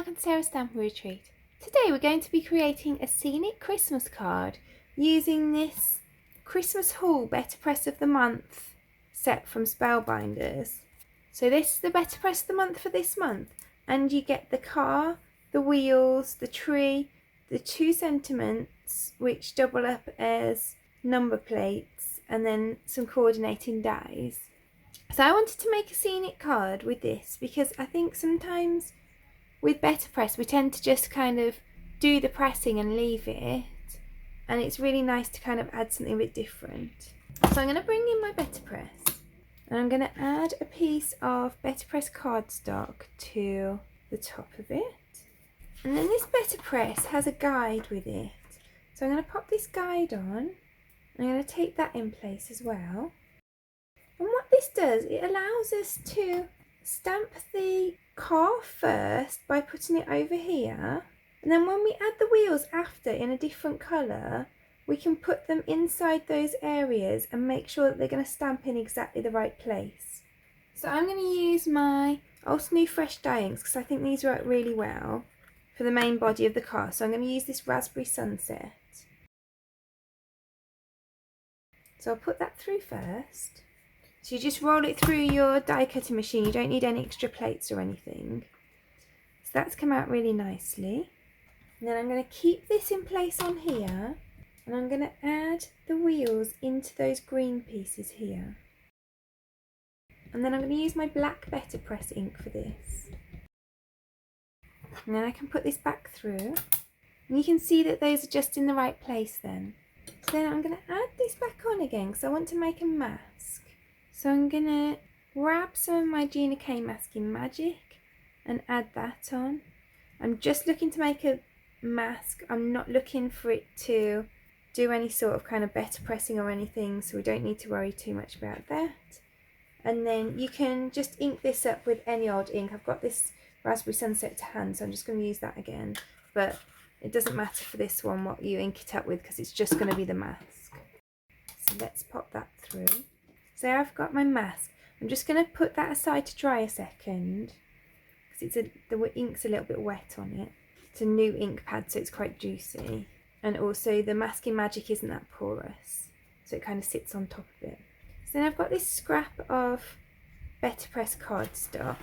welcome to Sarah's Stamp Retreat. Today we're going to be creating a scenic Christmas card using this Christmas haul Betterpress of the month set from Spellbinders. So this is the Betterpress of the month for this month, and you get the car, the wheels, the tree, the 2 sentiments which double up as number plates, and then some coordinating dies. So I wanted to make a scenic card with this because I think sometimes with Betterpress we tend to just kind of do the pressing and leave it, and it's really nice to kind of add something a bit different. So I'm going to bring in my Betterpress and I'm going to add a piece of Betterpress cardstock to the top of it, and then this Betterpress has a guide with it, so I'm going to pop this guide on. I'm going to take that in place as well. And what this does, it allows us to stamp the car first by putting it over here, and then when we add the wheels after in a different colour, we can put them inside those areas and make sure that they're going to stamp in exactly the right place. So I'm going to use my Ultra Fresh die inks because I think these work really well for the main body of the car. So I'm going to use this Raspberry Sunset. So I'll put that through first. So you just roll it through your die cutting machine, you don't need any extra plates or anything. So that's come out really nicely. And then I'm going to keep this in place on here, and I'm going to add the wheels into those green pieces here. And then I'm going to use my black Betterpress ink for this. And then I can put this back through, and you can see that those are just in the right place then. So then I'm going to add this back on again because I want to make a mask. So I'm going to grab some of my Gina K Masking Magic and add that on. I'm just looking to make a mask. I'm not looking for it to do any sort of kind of better pressing or anything, so we don't need to worry too much about that. And then you can just ink this up with any old ink. I've got this Raspberry Sunset to hand, so I'm just going to use that again. But it doesn't matter for this one what you ink it up with because it's just going to be the mask. So let's pop that through. So I've got my mask. I'm just going to put that aside to dry a second because the ink's a little bit wet on it. It's a new ink pad, so it's quite juicy, and also the Masking Magic isn't that porous, so it kind of sits on top of it. So then I've got this scrap of Betterpress cardstock,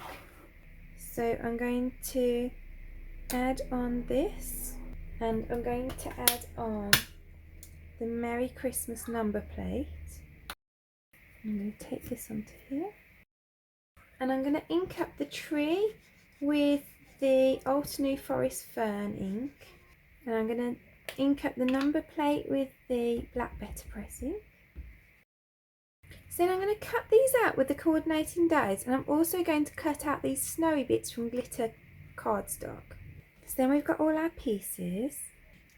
so I'm going to add on this, and I'm going to add on the Merry Christmas number plate. I'm going to take this onto here, and I'm going to ink up the tree with the Ultra New Forest Fern ink, and I'm going to ink up the number plate with the black Betterpress ink. So then I'm going to cut these out with the coordinating dies, and I'm also going to cut out these snowy bits from glitter cardstock. So then we've got all our pieces.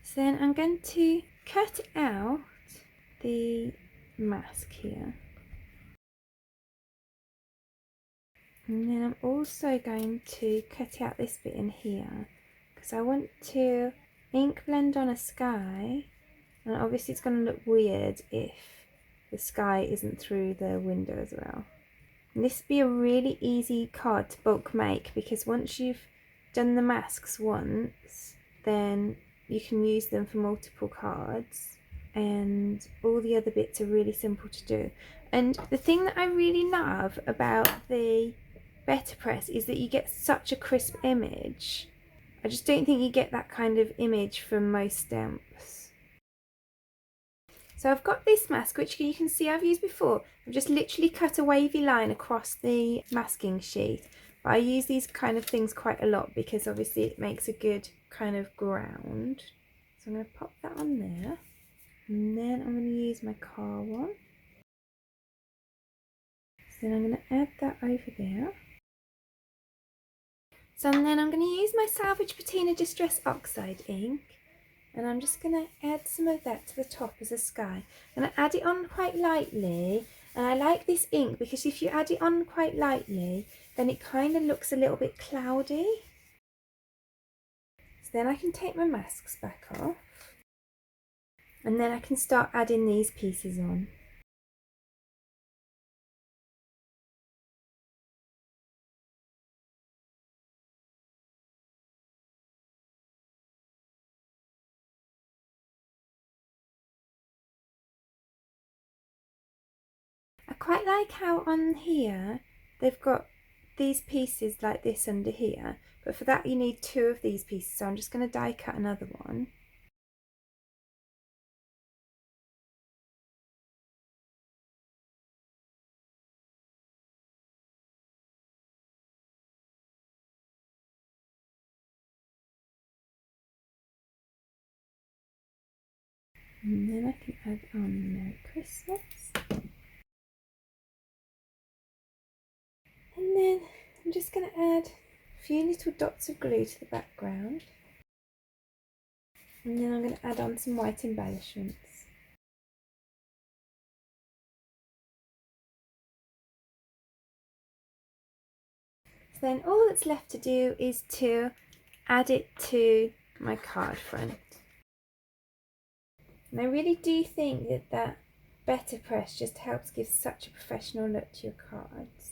So then I'm going to cut out the mask here. And then I'm also going to cut out this bit in here because I want to ink blend on a sky, and obviously it's going to look weird if the sky isn't through the window as well. And this would be a really easy card to bulk make because once you've done the masks once, then you can use them for multiple cards, and all the other bits are really simple to do. And the thing that I really love about the Betterpress is that you get such a crisp image. I just don't think you get that kind of image from most stamps. So I've got this mask, which you can see I've used before. I've just literally cut a wavy line across the masking sheet, but I use these kind of things quite a lot because obviously it makes a good kind of ground. So I'm going to pop that on there, and then I'm going to use my car one. So then I'm going to add that over there. So then I'm going to use my Salvaged Patina Distress Oxide ink, and I'm just going to add some of that to the top as a sky. I'm going to add it on quite lightly, and I like this ink because if you add it on quite lightly, then it kind of looks a little bit cloudy. So then I can take my masks back off, and then I can start adding these pieces on. quite like how on here they've got these pieces like this under here, but for that you need 2 of these pieces, so I'm just going to die cut another one. And then I can add on Merry Christmas. And then I'm just going to add a few little dots of glue to the background. And then I'm going to add on some white embellishments. So then all that's left to do is to add it to my card front. And I really do think that Betterpress just helps give such a professional look to your cards.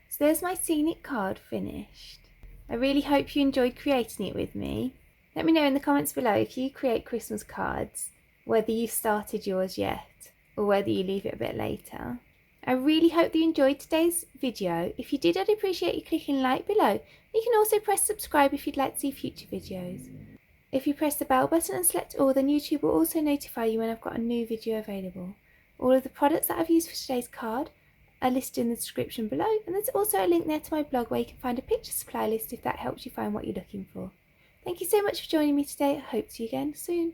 So there's my Scenic card finished. I really hope you enjoyed creating it with me. Let me know in the comments below if you create Christmas cards, whether you've started yours yet or whether you leave it a bit later. I really hope that you enjoyed today's video. If you did, I'd appreciate you clicking like below. You can also press subscribe if you'd like to see future videos. If you press the bell button and select all, then YouTube will also notify you when I've got a new video available. All of the products that I've used for today's card are listed in the description below, and there's also a link there to my blog where you can find a picture supply list if that helps you find what you're looking for. Thank you so much for joining me today. I hope to see you again soon.